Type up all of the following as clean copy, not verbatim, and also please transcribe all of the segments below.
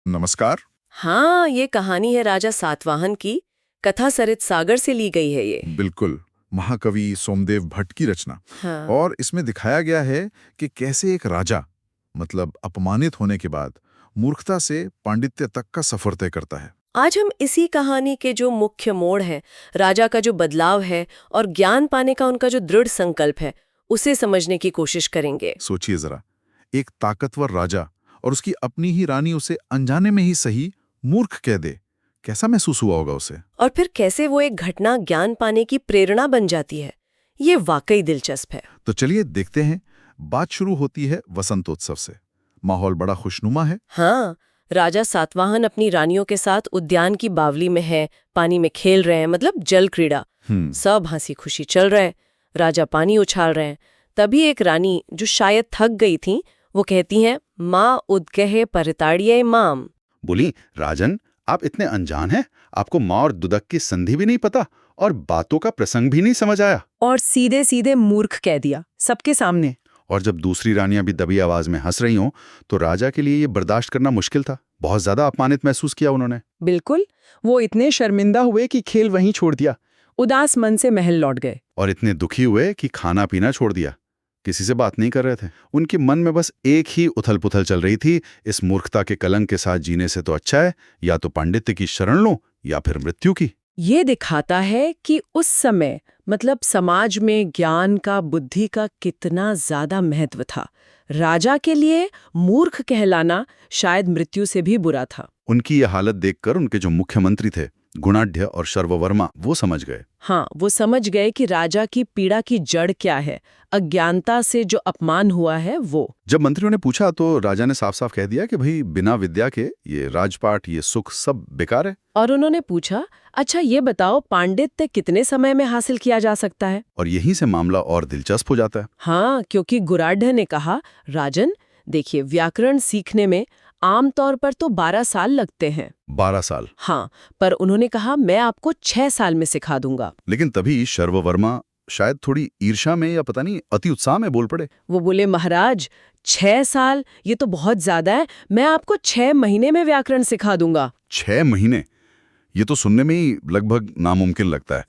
नमस्कार। हाँ, ये कहानी है राजा सातवाहन की। कथा सरित सागर से ली गई है ये। बिल्कुल, महाकवि सोमदेव भट्ट की रचना। हाँ। और इसमें दिखाया गया है कि कैसे एक राजा मतलब अपमानित होने के बाद मूर्खता से पांडित्य तक का सफर तय करता है। आज हम इसी कहानी के जो मुख्य मोड़ है, राजा का जो बदलाव है और ज्ञान पाने का उनका जो दृढ़ संकल्प है, उसे समझने की कोशिश करेंगे। सोचिए जरा, एक ताकतवर राजा और उसकी अपनी ही रानी उसे अनजाने में ही सही मूर्ख कह दे, कैसा महसूस हुआ होगा उसे। और फिर कैसे वो एक घटना ज्ञान पाने की प्रेरणा बन जाती है, ये वाकई दिलचस्प है। तो चलिए देखते हैं। बात शुरू होती है वसंतोत्सव से। माहौल बड़ा खुशनुमा है। हाँ, राजा सातवाहन अपनी रानियों के साथ उद्यान की बावली में है, पानी में खेल रहे हैं, मतलब जल क्रीड़ा। सब हंसी खुशी चल रहे हैं, राजा पानी उछाल रहे हैं। तभी एक रानी जो शायद थक गई थी, वो कहती हैं, माँ उदकहे परिताड़िये माम। बोली, राजन, आप इतने अनजान हैं, आपको माँ और दुदक की संधि भी नहीं पता और बातों का प्रसंग भी नहीं समझ आया। और सीधे सीधे मूर्ख कह दिया सबके सामने। और जब दूसरी रानियां भी दबी आवाज में हंस रही हों, तो राजा के लिए ये बर्दाश्त करना मुश्किल था। बहुत ज्यादा अपमानित महसूस किया उन्होंने। बिल्कुल, वो इतने शर्मिंदा हुए कि खेल वहीं छोड़ दिया, उदास मन से महल लौट गए। और इतने दुखी हुए कि खाना पीना छोड़ दिया, किसी से बात नहीं कर रहे थे। उनके मन में बस एक ही उथल पुथल चल रही थी, इस मूर्खता के कलंक के साथ जीने से तो अच्छा है या तो पांडित्य की शरण लो या फिर मृत्यु की। ये दिखाता है कि उस समय मतलब समाज में ज्ञान का, बुद्धि का कितना ज्यादा महत्व था। राजा के लिए मूर्ख कहलाना शायद मृत्यु से भी बुरा था। उनकी ये हालत देखकर उनके जो मुख्यमंत्री थे, गुणाढ़ और शर्ववर्मा, वो समझ गए। हाँ, वो समझ गए कि राजा की पीड़ा की जड़ क्या है। अज्ञानता से जो अपमान हुआ है वो। जब मंत्रियों ने पूछा तो राजा ने साफ साफ कह दिया कि भाई, बिना विद्या के ये राजपाट, ये सुख सब बेकार है। और उन्होंने पूछा, अच्छा ये बताओ, पांडित्य कितने समय में हासिल किया जा सकता है? और यहीं से मामला और दिलचस्प हो जाता है। हाँ, क्योंकि गुणाढ़ ने कहा, राजन देखिए, व्याकरण सीखने में आमतौर पर तो 12 साल लगते हैं। 12 साल? हाँ, पर उन्होंने कहा मैं आपको 6 साल में सिखा दूंगा। लेकिन तभी शर्ववर्मा शायद थोड़ी ईर्ष्या में या पता नहीं अति उत्साह में बोल पड़े। वो बोले, महाराज 6 साल ये तो बहुत ज्यादा है, मैं आपको 6 महीने में व्याकरण सिखा दूंगा। 6 महीने? ये तो सुनने में ही लगभग नामुमकिन लगता है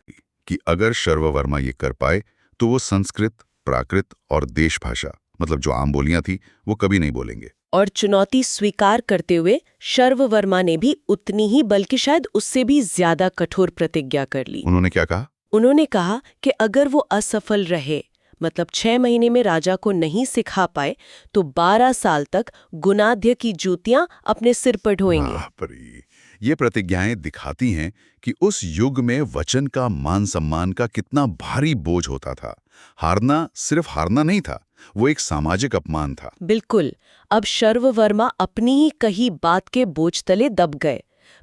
कि अगर शर्ववर्मा ये कर पाए तो वो संस्कृत, प्राकृत और देश भाषा, मतलब जो आम बोलियां थी, वो कभी नहीं बोलेंगे। और चुनौती स्वीकार करते हुए शर्ववर्मा ने भी उतनी ही, बल्कि शायद उससे भी ज्यादा कठोर प्रतिज्ञा कर ली। उन्होंने क्या कहा? उन्होंने कहा कि अगर वो असफल रहे, मतलब 6 महीने में राजा को नहीं सिखा पाए, तो 12 साल तक गुणाढ़ की जूतियां अपने सिर पर ढोएंगे। ये प्रतिज्ञाएं दिखाती हैं कि उस युग में वचन का, मान सम्मान का कितना भारी बोझ होता था। हारना सिर्फ हारना नहीं था, वो एक सामाजिक अपमान था। बिल्कुल। अब शर्ववर्मा अपनी ही कही बात के बोझ तले दब गए।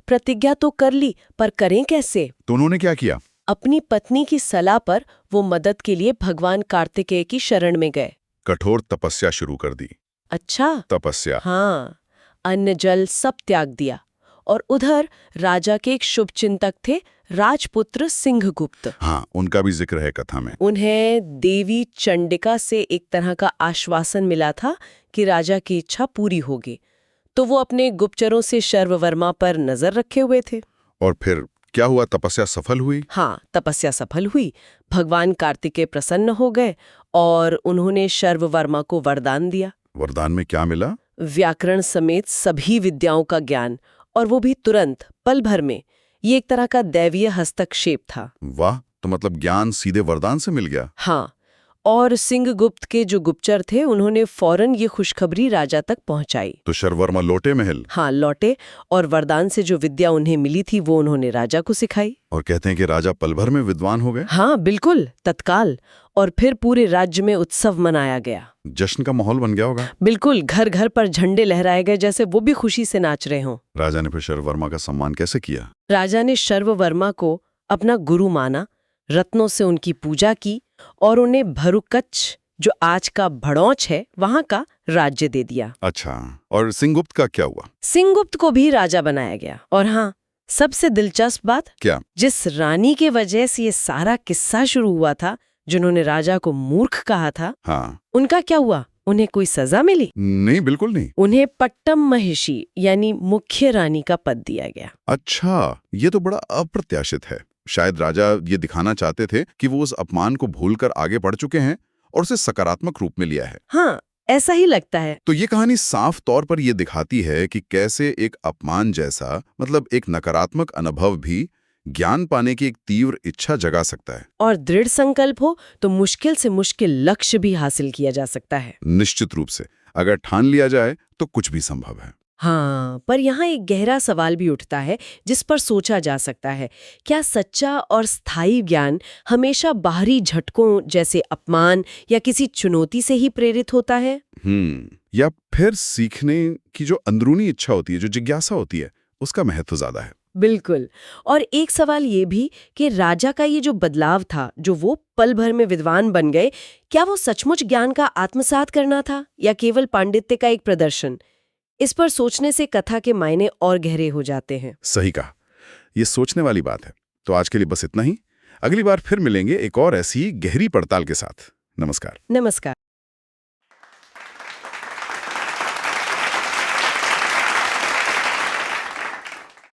प्रतिज्ञा तो कर ली, पर करें कैसे? तो उन्होंने क्या किया? अपनी पत्नी की सलाह पर वो मदद के लिए भगवान कार्तिकेय की शरण में गए। कठोर तपस्या शुरू कर दी। अच्छा। तपस्या? हाँ, अन्न जल सब त्याग दिया। और उधर राजा के एक शुभ चिंतक थे, राजपुत्र सिंहगुप्त। हाँ, उनका भी जिक्र है कथा में। उन्हें देवी चंडिका से एक तरह का आश्वासन मिला था कि राजा की इच्छा पूरी होगी, तो वो अपने गुप्तचरों से शर्ववर्मा पर नजर रखे हुए थे। और फिर क्या हुआ? तपस्या सफल हुई? हाँ, तपस्या सफल हुई। भगवान कार्तिकेय प्रसन्न हो गए और उन्होंने शर्ववर्मा को वरदान दिया। वरदान में क्या मिला? व्याकरण समेत सभी विद्याओं का ज्ञान, और वो भी तुरंत, पल भर में। ये एक तरह का दैवीय हस्तक्षेप था। वाह, तो मतलब ज्ञान सीधे वरदान से मिल गया। हाँ, और सिंहगुप्त के जो गुप्तचर थे, उन्होंने फौरन ये खुशखबरी राजा तक पहुंचाई। तो शर्ववर्मा लौटे महल? हाँ, लौटे, और वरदान से जो विद्या उन्हें मिली थी वो उन्होंने राजा को सिखाई। और कहते हैं कि राजा पल भर में विद्वान हो गए। हाँ, बिल्कुल, तत्काल। और फिर पूरे राज्य में उत्सव मनाया गया। जश्न का माहौल बन गया होगा। बिल्कुल, घर घर पर झंडे लहराए गए, जैसे वो भी खुशी से नाच रहे हों। राजा ने फिर शर्ववर्मा का सम्मान कैसे किया? राजा ने शर्ववर्मा को अपना गुरु माना, रत्नों से उनकी पूजा की और उन्हें भरुकच्छ, जो आज का भड़ौच है, वहां का राज्य दे दिया। अच्छा, और सिंहगुप्त का क्या हुआ? सिंहगुप्त को भी राजा बनाया गया। और हाँ, सबसे दिलचस्प बात, क्या? जिस रानी के वजह से ये सारा किस्सा शुरू हुआ था, जिन्होंने राजा को मूर्ख कहा था, हाँ, उनका क्या हुआ? उन्हें कोई सजा मिली? नहीं, बिल्कुल नहीं। उन्हें पट्टम महिषी यानी मुख्य रानी का पद दिया गया। अच्छा, ये तो बड़ा अप्रत्याशित है। शायद राजा ये दिखाना चाहते थे कि वो उस अपमान को भूलकर आगे बढ़ चुके हैं और उसे सकारात्मक रूप में लिया है। हाँ, ऐसा ही लगता है। तो ये कहानी साफ तौर पर ये दिखाती है कि कैसे एक अपमान जैसा मतलब एक नकारात्मक अनुभव भी ज्ञान पाने की एक तीव्र इच्छा जगा सकता है। और दृढ़ संकल्प हो तो मुश्किल से मुश्किल लक्ष्य भी हासिल किया जा सकता है। निश्चित रूप से अगर ठान लिया जाए तो कुछ भी संभव है। हाँ, पर यहाँ एक गहरा सवाल भी उठता है जिस पर सोचा जा सकता है। क्या सच्चा और स्थायी ज्ञान हमेशा बाहरी झटकों जैसे अपमान या किसी चुनौती से ही प्रेरित होता है? या फिर सीखने की जो अंदरूनी इच्छा होती है, जो जिज्ञासा होती है, उसका महत्व ज्यादा है? बिल्कुल। और एक सवाल ये भी कि राजा का ये जो बदलाव था, जो वो पल भर में विद्वान बन गए, क्या वो सचमुच ज्ञान का आत्मसात करना था या केवल पांडित्य का एक प्रदर्शन? इस पर सोचने से कथा के मायने और गहरे हो जाते हैं। सही कहा, ये सोचने वाली बात है। तो आज के लिए बस इतना ही। अगली बार फिर मिलेंगे एक और ऐसी गहरी पड़ताल के साथ। नमस्कार। नमस्कार।